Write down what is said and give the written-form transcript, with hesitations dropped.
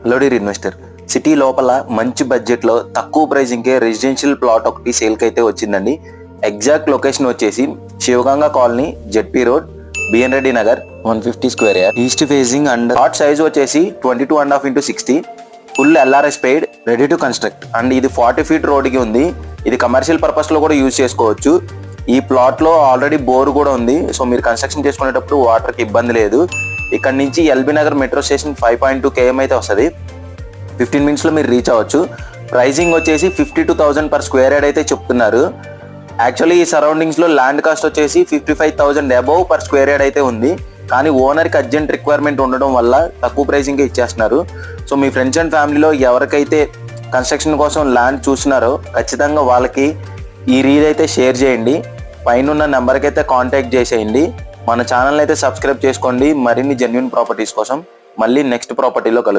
Hello dear investor, city లోపల మంచి బడ్జెట్లో తక్కువ ప్రైజింగ్కే రెసిడెన్షియల్ ప్లాట్ ఒకటి సేల్కి అయితే వచ్చిందండి. ఎగ్జాక్ట్ లొకేషన్ వచ్చేసి Shivaganga colony, ZP road, BN Reddy Nagar, 150 square yard, east facing and plot size వచ్చేసి 22.5 x 60, full LRS paid, ready to construct and ఇది 40 feet రోడ్కి ఉంది. ఇది కమర్షియల్ పర్పస్లో కూడా యూజ్ చేసుకోవచ్చు. ఈ ప్లాట్లో ఆల్రెడీ బోర్ కూడా ఉంది, సో మీరు కన్స్ట్రక్షన్ చేసుకునేటప్పుడు వాటర్కి ఇబ్బంది లేదు. ఇక్కడ నుంచి LB Nagar metro station 5.2 km అయితే వస్తుంది. 15 minutesలో మీరు రీచ్ అవ్వచ్చు. ప్రైజింగ్ వచ్చేసి 52,000 per square yard అయితే చెప్తున్నారు. యాక్చువల్లీ ఈ సరౌండింగ్స్లో ల్యాండ్ కాస్ట్ వచ్చేసి 55,000 above per square yard అయితే ఉంది. కానీ ఓనర్కి అర్జెంట్ రిక్వైర్మెంట్ ఉండడం వల్ల తక్కువ ప్రైజింగ్కే ఇచ్చేస్తున్నారు. సో మీ ఫ్రెండ్స్ అండ్ ఫ్యామిలీలో ఎవరికైతే కన్స్ట్రక్షన్ కోసం ల్యాండ్ చూస్తున్నారో ఖచ్చితంగా వాళ్ళకి ఈ రీల్ అయితే షేర్ చేయండి. పైన నెంబర్కి అయితే కాంటాక్ట్ చేసేయండి. మన ఛానల్ అయితే సబ్స్క్రైబ్ చేసుకోండి మరిన్ని జెన్యూన్ ప్రాపర్టీస్ కోసం. మళ్ళీ నెక్స్ట్ ప్రాపర్టీలో కలుద్దాం.